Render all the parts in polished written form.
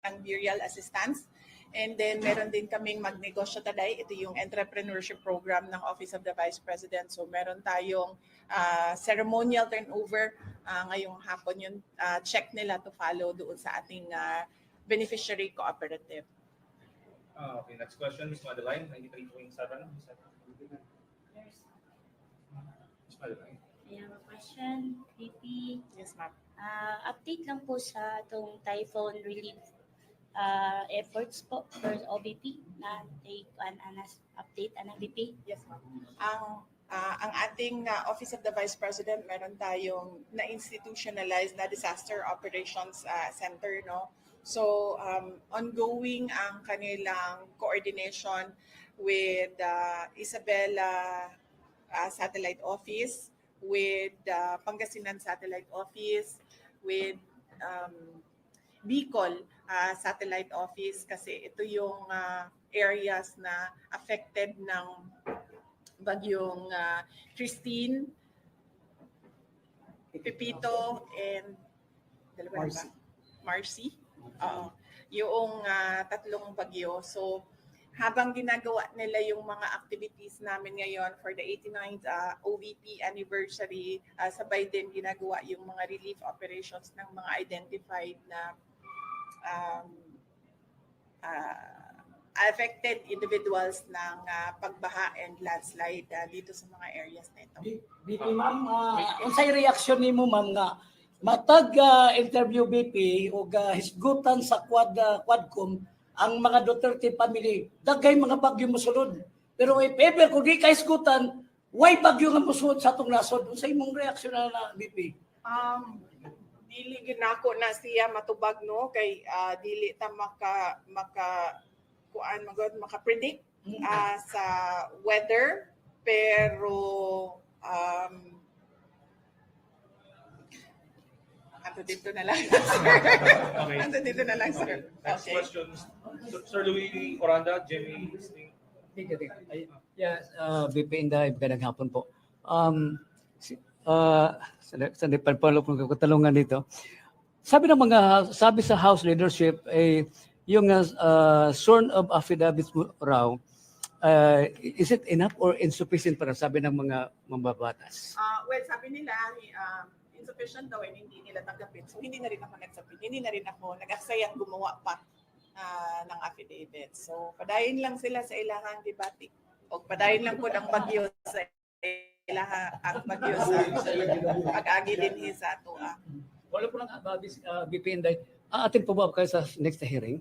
burial assistance. And then meron din kaming Magnegosyo Taday. Ito yung entrepreneurship program ng Office of the Vice President. So meron tayong ceremonial turnover ngayong hapon, yung check nila to follow doon sa ating beneficiary cooperative. Okay, next question, Ms. Madeline, 93.7. Ms. Madeline. I have a question, VP. Yes, ma'am. Update lang po sa itong typhoon relief efforts po for OBP na take an update an VP. Yes, ma'am. Ang ating Office of the Vice President, meron tayong na-institutionalized na Disaster Operations Center, no? So, ongoing ang kanilang coordination with Isabela Satellite Office, with Pangasinan Satellite Office, with Bicol Satellite Office, kasi ito yung areas na affected ng bagyong Christine, Pepito, and Marcy. Yung tatlong bagyo. So, habang ginagawa nila yung mga activities namin ngayon for the 89th OVP anniversary, sabay din ginagawa yung mga relief operations ng mga identified na affected individuals ng pagbaha and landslide dito sa mga areas na ito. BP, ma'am, unsay reaksyon nimo, ma'am, nga matag interview BP o hisgutan sa Quadcom ang mga Duterte family, dagay mga bagyo mosulod. Pero if ever kung di ka hisgutan, why bagyo nga mosulod sa atong nasod? Unsay imong reaksyon na BP? Dili ginako na siya matubag, no, kay dili ta maka-predict sa weather, pero anto dito na lang. Okay. Anto dito na lang, sir. Next Okay. question, Sir Louis Oranda, Jimmy Sting. VP Inday, magandang hapon po. Sa pagpalo po katalungan dito. Sabi sa House leadership yung sworn of affidavits mo raw, is it enough or insufficient para sabi ng mga mambabatas? Well, sabi nila insufficient daw and hindi nila tanggapin. So hindi na rin ako nagsabit. Hindi na rin ako nag-aksayang gumawa pa ng affidavit. So padayon lang sila sa ilahang debate. O padayon lang po ng bagyo sa ilahang bagyo sa pag-agi din sa ato. Wala po lang VP Inday. Atin po ba kayo sa next hearing?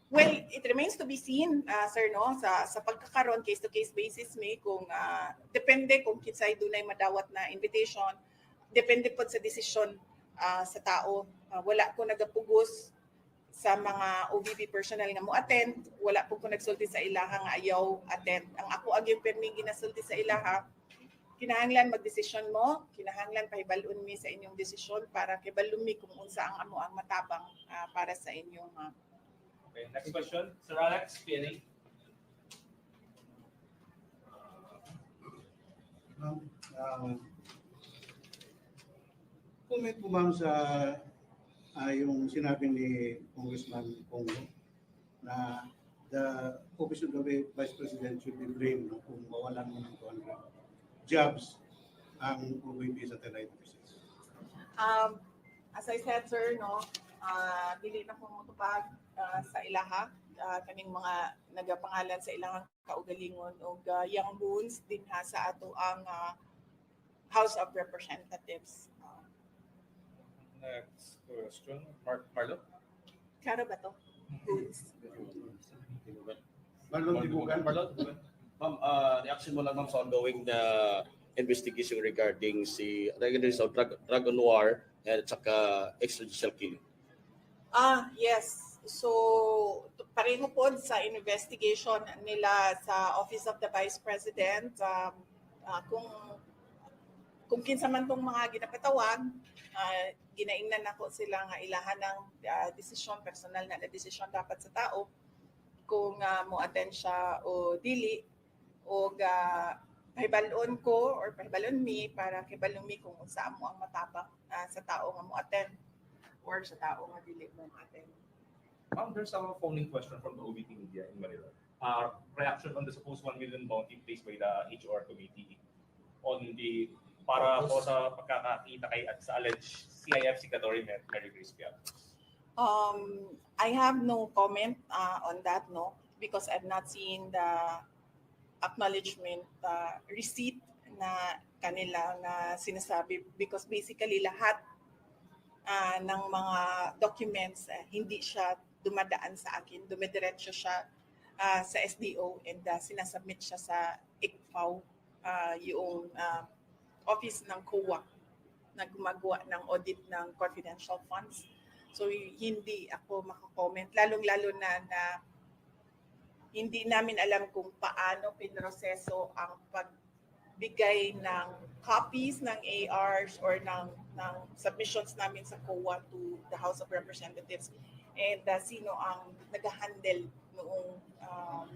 Well, it remains to be seen, sir, no, sa pagkakaroon case-to-case basis may kung depende kung kinsay dunay madawat na invitation, depende po sa desisyon sa tao. Wala ko nagapugos sa mga OVP personnel nga mo attend, wala po ko nagsulti sa ilaha nga ayaw attend. Ang ako agyong permi ginasulti sa ilaha, kinahanglan magdesisyon mo, kinahanglan pahibalun mi sa inyong desisyon para kibalun mi kung unsa ang amo ang matabang para sa inyong Okay, next question, Sir Alex, PNA. Comment po, ma'am, sa yung sinabi ni Congressman Congo na the Office of the Vice President should be blamed kung mawalan mo ng 200 jobs ang OVP satellite offices. As I said, sir, no, dili na kong mutupag sa ilaha, kaning mga nagapangalan sa ilahang kaugalingon o young boons din sa ato ang House of Representatives. Next question, Marlo. Klaro ba to? Boons. Marlon Tibugan. Ma'am, reaction mo lang, ma'am, sa ongoing na investigation regarding sa drug on war at saka extrajudicial killing. Yes. So, pareho po sa investigation nila sa Office of the Vice President, kung kinsa man tong mga ginapatawag, ginaingnan nako sila nga ilahan ng desisyon, personal na desisyon dapat sa tao kung mo attend siya o dili, o pahibalon ko or pahibalon mi para kibalon mi kung unsa mo ang matabang sa tao nga mo attend or sa tao nga dili mo attend. There's a phone-in question from the OVP media in Manila. Reaction on the supposed 1 million bounty placed by the HR committee on the para po sa pagkakakita kay at sa alleged CIF signatory Mary Grace Piat. I have no comment on that, no, because I've not seen the acknowledgement receipt na kanila na sinasabi, because basically lahat ng mga documents hindi siya dumadaan sa akin, dumidiretso siya sa SDO and sinasubmit siya sa ICFAO, yung office ng COA na gumagawa ng audit ng confidential funds. So hindi ako makakomment, lalong-lalo na hindi namin alam kung paano pinroseso ang pagbigay ng copies ng ARs or ng submissions namin sa COA to the House of Representatives, and sino ang nag-handle noong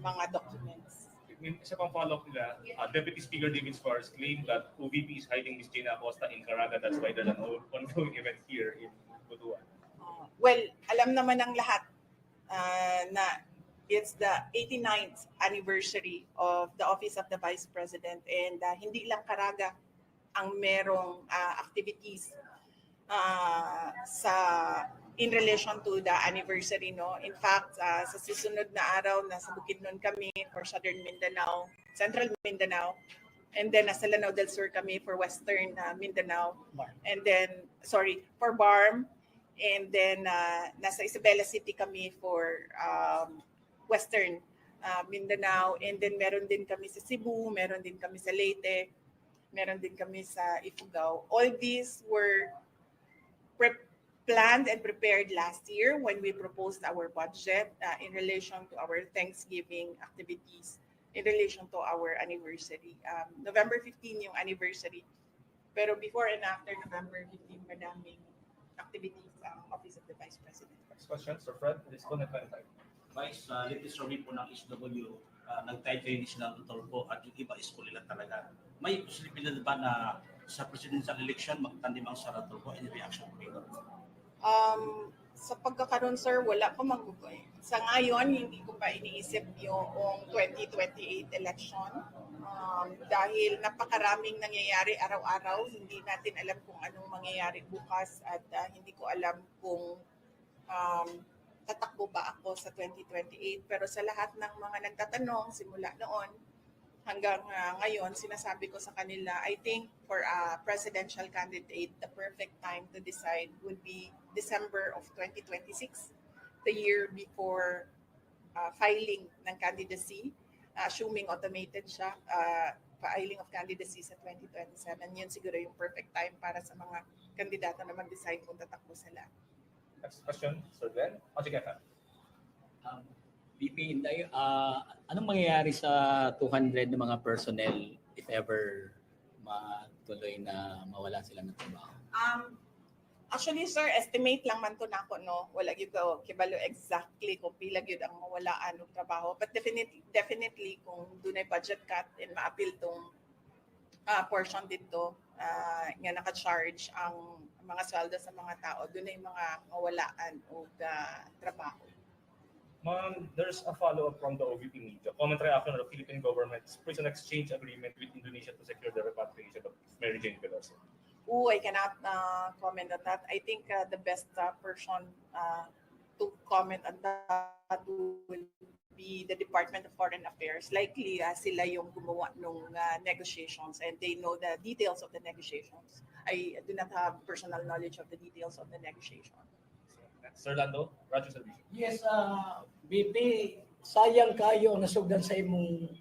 mga documents. Isa pang follow-up nila, Deputy Speaker David Suarez claimed that OVP is hiding Ms. Gina Acosta in Caraga. That's why there's an ongoing event here in Butuan. Well, alam naman ng lahat na it's the 89th anniversary of the Office of the Vice President, and hindi lang Caraga ang merong activities in relation to the anniversary, no. In fact, sa susunod na araw nasa Bukidnon kami for Southern Mindanao, Central Mindanao, and then nasa Lanao del Sur kami for Western Mindanao, and then for BARM, and then nasa Isabela City kami for Western Mindanao, and then meron din kami sa Cebu, meron din kami sa Leyte, meron din kami sa Ifugao. All these were planned and prepared last year when we proposed our budget in relation to our Thanksgiving activities, in relation to our anniversary. November 15 yung anniversary, pero before and after November 15, madaming activities ang Office of the Vice President. Next question, Sir Fred, please go ahead. Vice, latest survey po ng SW, nag-tie kayo ni Senator Tulfo at yung iba is kulila talaga. May posibilidad ba na sa presidential election magtandim ang Senator Tulfo? Any reaction po ito? Sa pagkakaroon, sir, wala ko magugoy. Sa ngayon, hindi ko pa iniisip yung 2028 election dahil napakaraming nangyayari araw-araw. Hindi natin alam kung anong mangyayari bukas at hindi ko alam kung tatakbo ba ako sa 2028. Pero sa lahat ng mga nagtatanong simula noon hanggang ngayon, sinasabi ko sa kanila, I think for a presidential candidate, the perfect time to decide would be December of 2026, the year before filing ng candidacy, assuming automated siya, filing of candidacy sa 2027. Yun siguro yung perfect time para sa mga kandidato na mag-decide kung tatakbo sila. Next question, Sir Glenn. Sige, VP Inday, anong mangyayari sa 200 na mga personnel if ever matuloy na mawala sila ng trabaho? Actually, sir, estimate lang man to nako, no. Wala gyud ko kibalo exactly kung pila gyud ang mawalaan ng trabaho. But definitely kung dunay budget cut and ma-appeal tong portion dito nga naka-charge ang mga sweldo sa mga tao, dunay mga mawalaan og trabaho. Ma'am, there's a follow-up from the OVP media. Comment reaction of the Philippine government's prison exchange agreement with Indonesia to secure the repatriation of Mary Jane Veloso. I cannot comment on that. I think the best person to comment on that will be the Department of Foreign Affairs. Likely sila yung gumawa ng negotiations and they know the details of the negotiations. I do not have personal knowledge of the details of the negotiation. Sir Lando, Radyo Servicio. Yes, BP, sayang kayo ang nasugdan sa imong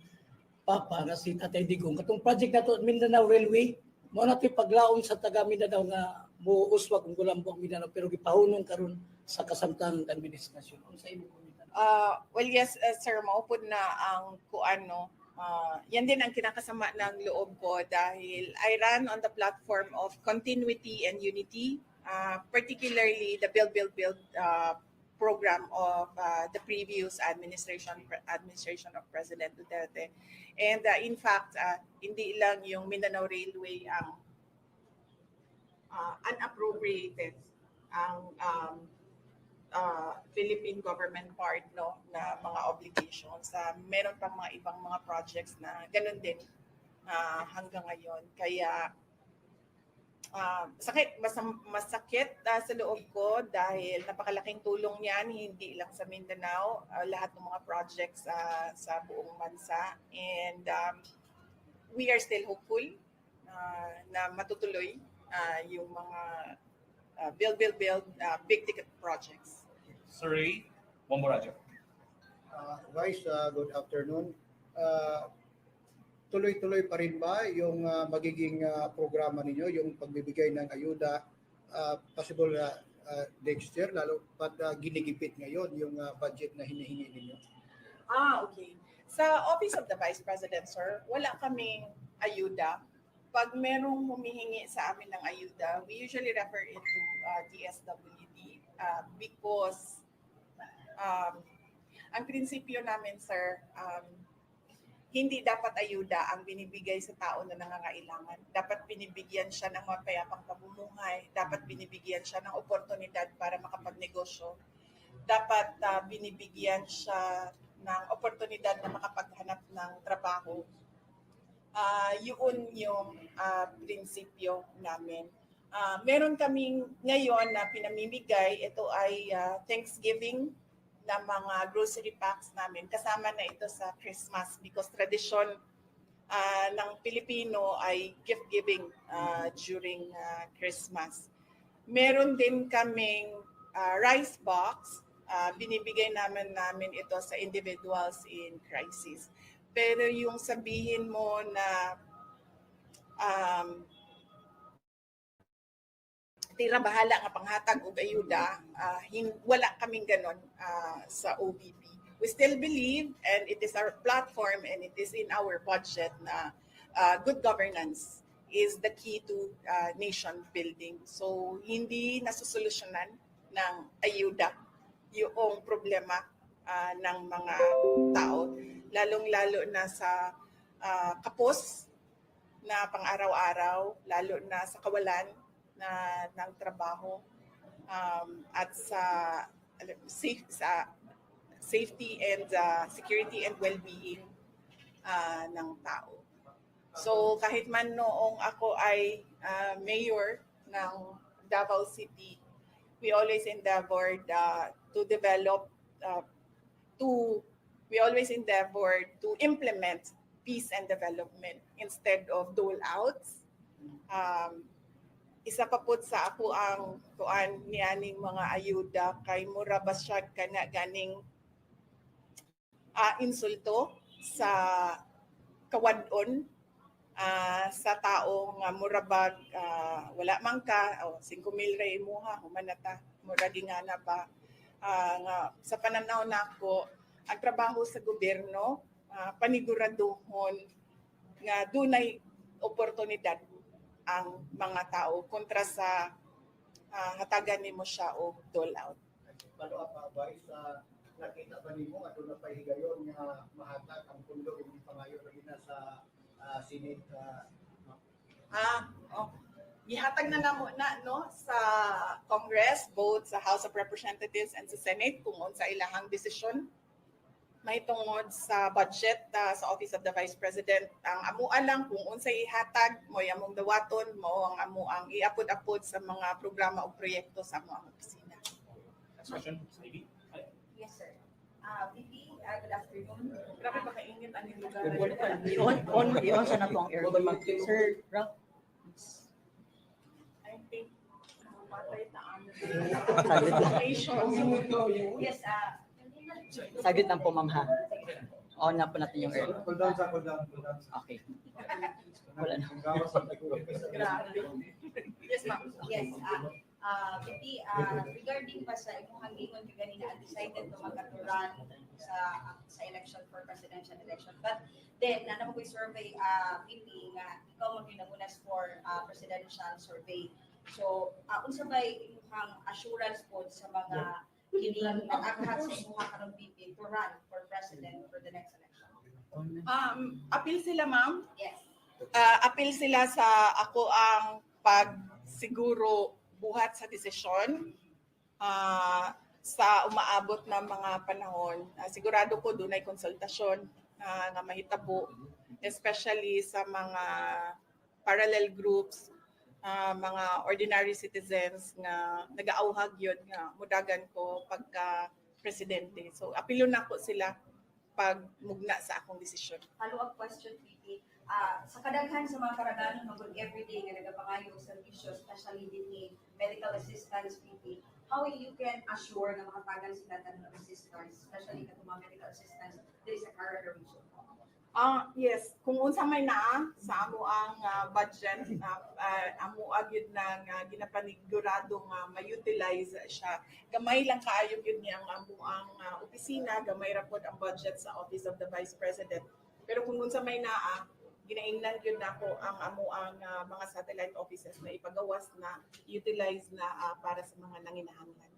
papa na si Tatay Digong. Katong project na to, Mindanao Railway, mo na ito'y paglaon sa taga Mindanao nga muuswa kung gulambo ang Mindanao pero gipahunong karon sa kasamtang administrasyon. Ano sa imong komentar? Well, yes, sir, maupod na ang kuano. Yan din ang kinakasama ng loob ko dahil I run on the platform of continuity and unity. Particularly the Build program of the previous administration of President Duterte. And in fact, hindi lang yung Mindanao Railway ang unappropriated ang Philippine government part, no, na mga obligations. Meron pang mga ibang mga projects na ganun din hanggang ngayon. Kaya masakit sa loob ko dahil napakalaking tulong niyan, hindi lang sa Mindanao, lahat ng mga projects sa buong bansa. And we are still hopeful na matutuloy yung mga build, big ticket projects. Sir Ray, one more Raja. Vice, good afternoon. Tuloy-tuloy pa rin ba yung magiging programa ninyo, yung pagbibigay ng ayuda, possible next year, lalo pat ginigipit ngayon yung budget na hinihingi ninyo? Okay. Sa Office of the Vice President, sir, wala kaming ayuda. Pag merong humihingi sa amin ng ayuda, we usually refer it to DSWD because ang prinsipyo namin, sir, hindi dapat ayuda ang binibigay sa tao na nangangailangan. Dapat binibigyan siya ng mapayapang pamumuhay. Dapat binibigyan siya ng oportunidad para makapagnegosyo. Dapat binibigyan siya ng oportunidad na makapaghanap ng trabaho. Yun yung prinsipyo namin. Meron kaming ngayon na pinamimigay. Ito ay Thanksgiving na mga grocery packs namin. Kasama na ito sa Christmas because tradition ng Pilipino ay gift giving during Christmas. Meron din kaming rice box. Binibigay namin ito sa individuals in crisis. Pero yung sabihin mo na tira bahala nga panghatag og ayuda, wala kaming ganon sa OVP. We still believe, and it is our platform and it is in our budget na good governance is the key to nation building. So hindi nasusolusyonan ng ayuda yung problema ng mga tao, lalong-lalo na sa kapos na pang-araw-araw, lalo na sa kawalan ng trabaho at sa safety and security and well-being ng tao. So kahit man noong ako ay mayor ng Davao City, we always endeavored to develop to implement peace and development instead of dole-outs. Isa pa po sa ako ang kuan nianing mga ayuda kay mura basyad kana ganing insulto sa kawadon sa taong murabag wala man ka 5,000 ra imuha humanata mura di nga na ba nga sa pananaw nako ang trabaho sa gobyerno paniguraduhon nga dunay oportunidad ang mga tao kontra sa hatagan nimo siya o dole out. Follow up advice, nakita ba nimo ato na pahigayon nga mahatag ang pundo hindi pangayo lagi na sa Senate? Gihatag na namo na no sa Congress, both sa House of Representatives and sa Senate kung unsa ilahang desisyon may tungod sa budget sa Office of the Vice President. Ang amuan lang kung unsay ihatag mo among dawaton mo ang amuang iapod-apod sa mga programa o proyekto sa amuang opisina. Next question, Ivy. Yes, sir. VP, good afternoon. Grabe ba kainit ang lugar? I-on sa na po ang aircon. Sir, Rock. I think matay taan. Yes, saglit lang po, ma'am, ha? On na po natin yung aircon. Cool down. Okay. Wala na. Yes, ma'am. Yes, VP, regarding pa sa imong hangingon kanina, decided to magkaturan sa election for presidential election. But then, naman ko survey, VP, nga ikaw magpinamunas for presidential survey. So, unsa ba imong assurance po sa mga kining nag-aghat sa imong karong VP to run for president for the next election? Appeal sila, ma'am. Yes. Appeal sila sa ako ang pagsiguro buhat sa desisyon sa umaabot na mga panahon. Sigurado ko doon ay konsultasyon nga mahitabo, especially sa mga parallel groups, mga ordinary citizens nga nag-aauhag yun nga mudagan ko pagka presidente. So apilo na ko sila pag mugna sa akong desisyon. Follow-up question, VP. Sa kadaghan sa mga karagahan ng everyday nga nagapangayo og serbisyo, especially din ni medical assistance, VP, how you can assure na makatagan sila ng assistance, especially katong mga medical assistance diri sa Caraga region? Yes, kung unsa may naa sa amo ang budget, amo agad na ginapanigurado nga ma-utilize siya. Gamay lang kaayo gyud niya ang amo ang opisina, gamay ra pod ang budget sa Office of the Vice President. Pero kung unsa may naa, ginaingnan gyud nako ang amo ang mga satellite offices na ipagawas na utilize na para sa mga nanginahanglan.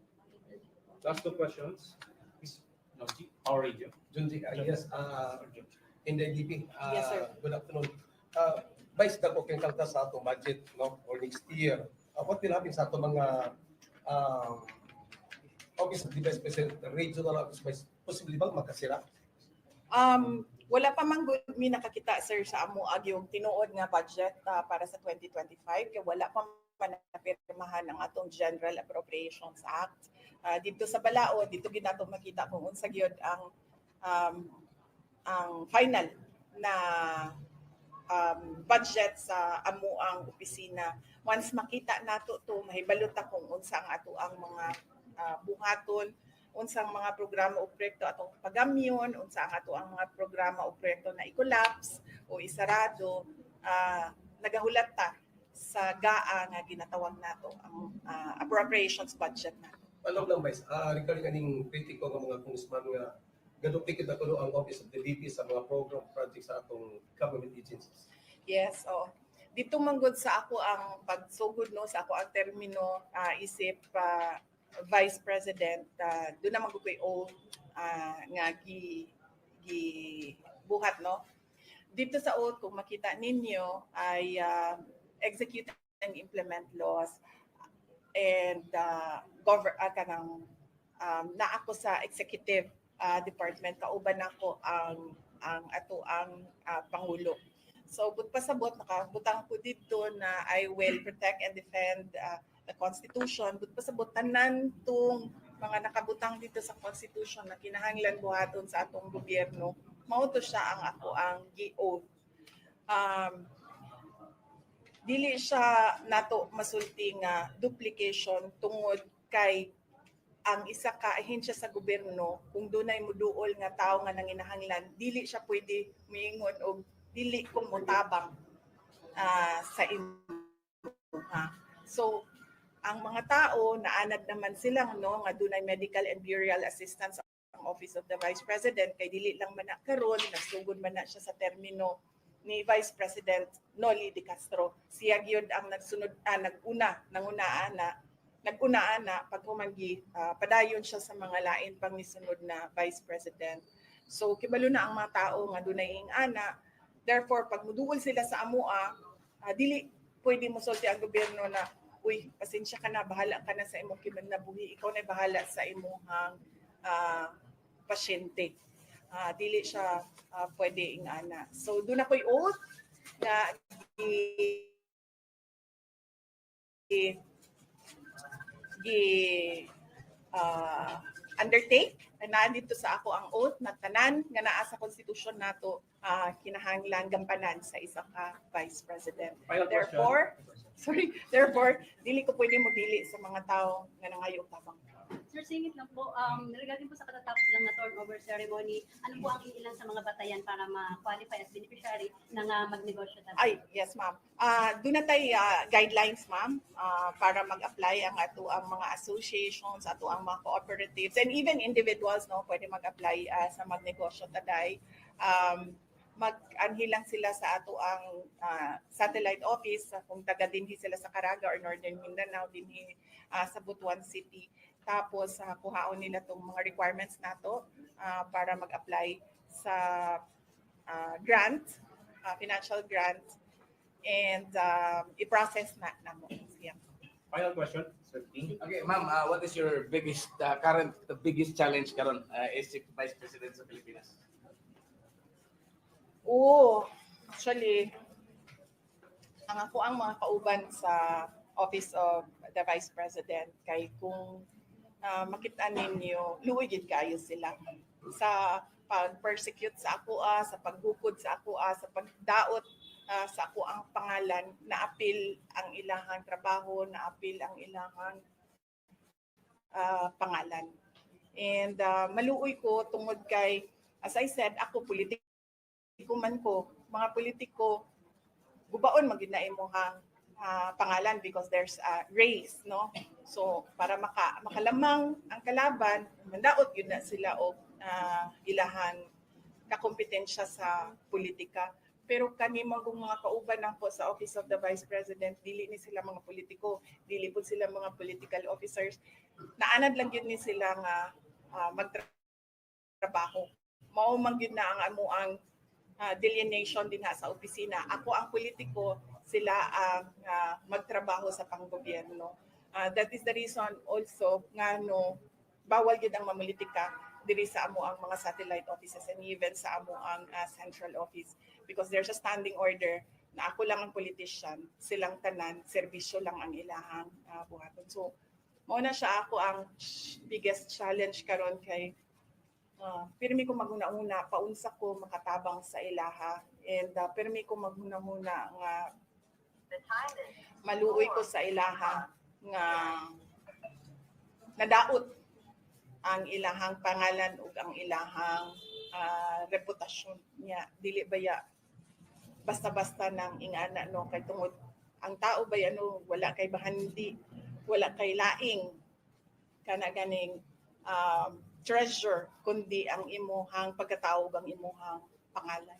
Last two questions. Please, our radio. Junji, yes, in the DP. Yes, sir. Good afternoon. Vice, dako kang kalta sa atong budget no for next year. What will happen sa atong mga Office of the Vice President, regional office vice, possibly bang makasira? Wala pa man gud mi nakakita sir sa amo ag yung tinuod nga budget para sa 2025 kay wala pa man napirmahan ang atong General Appropriations Act. Dito sa Balao, dito gid nato makita kung unsa gyud ang final na budget sa amo ang opisina. Once makita nato to, mahibalot ta kung unsa ang ato ang mga buhaton, unsang mga programa o proyekto atong pagamyon, unsa ang ato ang mga programa o proyekto na i-collapse o isarado, nagahulat ta sa GAA nga ginatawag nato ang appropriations budget nato. Alam lang, Vice, regarding aning kritiko ng mga congressman nga gadupikit na tulo ang Office of the VP sa mga program projects sa atong government agencies. Yes, dito manggod sa ako ang pagsugod no sa ako ang termino isip Vice President, doon naman ko nga buhat no. Dito sa oath, kung makita ninyo ay execute and implement laws and na ako sa executive department, kauban ako ang ato ang Pangulo. So pasabot nakabutang ko dito na I will protect and defend the Constitution. Pasabot tanan tong mga nakabutang dito sa Constitution na kinahanglan buhaton sa atong gobyerno. Mao to siya ang ako ang gi-oath. Dili siya nato masulti nga duplication tungod kay ang isa ka ahensya sa gobyerno, kung dunay muduol nga tao nga nanginahanglan, dili siya pwede miingon og dili ko motabang sa imo. So ang mga tao naanad naman silang no nga dunay medical and burial assistance ang Office of the Vice President kay dili lang man na karon nasugod man na siya sa termino ni Vice President Noli de Castro. Siya gyud ang nag-unaan na pag humanggi padayon siya sa mga lain pang nisunod na Vice President. So kibalo na ang mga tao nga dunay ingana. Therefore pag muduol sila sa amoa, dili pwede mo sulti ang gobyerno na uy, pasensya ka na, bahala ka na sa imong kinabuhi, ikaw na bahala sa imong pasyente. Dili siya pwede ingana. So doon ako'y oath na undertake na dito sa ako ang oath na tanan nga naa sa konstitusyon nato kinahanglan gampanan sa isa ka Vice President. Therefore, dili ko pwede modili sa mga tao nga nangayo tabang. Sir, singit lang po, regarding po sa katatapos lang na turnover ceremony, ano po ang ilan sa mga batayan para ma-qualify as beneficiary na magnegosyo tayo? Ay, yes ma'am. Doon na tayo guidelines ma'am para mag-apply ang ato ang mga associations, ato ang mga cooperatives, and even individuals no pwede mag-apply sa magnegosyo taday. Mag-anhilang sila sa ato ang satellite office kung taga dinhi sila sa Caraga or Northern Mindanao dinhi sa Butuan City. Tapos kuhaon nila tong mga requirements nato para mag-apply sa grant, financial grant, and i-process na mo siya. Final question, Sir King. Okay, ma'am, what is your biggest biggest challenge karon as Vice President sa Pilipinas? Actually, ang ako ang mga kauban sa Office of the Vice President kay kung makita ninyo, luwigid kayo sila sa pag-persecute sa ako, sa paghukod sa ako, sa pagdaot sa ako ang pangalan, na-appeal ang ilahang trabaho, na-appeal ang ilahang pangalan. And maluoy ko tungod kay, as I said, ako politiko man ko, mga politiko, gubaon magina imong pangalan because there's a race, no? So para makalamang ang kalaban, mandaot yun na sila og ilahang kakompetensya sa politika. Pero kanimo mga kauban nako sa Office of the Vice President, dili ni sila mga politiko, dili pud sila mga political officers. Naanad lang yun ni sila nga magtrabaho. Mao man gyud na ang amuang delineation din sa opisina. Ako ang politiko, sila ang magtrabaho sa panggobyerno. That is the reason also nga bawal gyud ang mamolitika diri sa amo ang mga satellite offices and even sa amo ang central office because there's a standing order na ako lang ang politician, silang tanan, serbisyo lang ang ilahang buhaton. So mao na siya ako ang biggest challenge karon kay pirmi ko maguna-una paunsa ko makatabang sa ilaha and pirmi ko maguna-una nga maluoy ko sa ilaha nga nadaot ang ilahang pangalan ug ang ilahang reputasyon niya. Dili baya basta-basta nang ingana no kay tungod ang tao baya wala kay bahandi, wala kay laing kana ganing treasure kundi ang imuhang pagkatawag ang imuhang pangalan.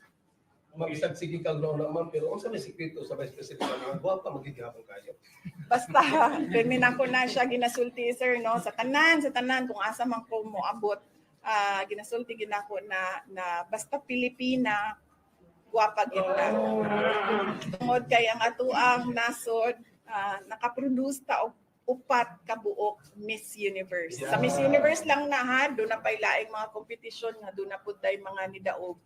Mag-isag sige kag no ma'am, pero unsa may sikreto sa Vice President nga guwapa magigihapon kayo? Basta termina ko na siya ginasulti sir no sa tanan kung asa man ko moabot ginasulti ginako na basta Pilipina guwapa gyud na. Tungod kay ang atuang nasod nakaproduce ta og 4 ka buok Miss Universe. Sa Miss Universe lang na do na pay laing mga competition nga do na pud tay mga nidaog.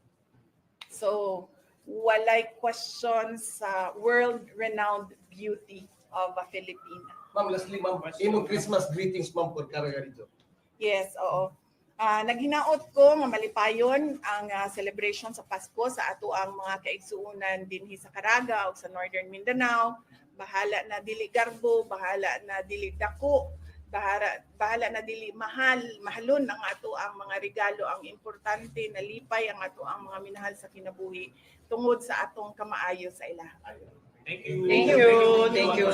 So walay question sa world-renowned beauty of a Filipina. Ma'am, lastly ma'am, imong Christmas greetings ma'am for Caraga dito. Yes, oo. Naghinaot ko nga malipayon ang celebration sa Pasko sa ato ang mga kaigsuonan dinhi sa Caraga o sa Northern Mindanao. Bahala na dili garbo, bahala na dili dako, bahala na dili mahalon ang ato ang mga regalo. Ang importante na lipay ang ato ang mga minahal sa kinabuhi tungod sa atong kamaayo sa ilaha. Thank you. Thank you.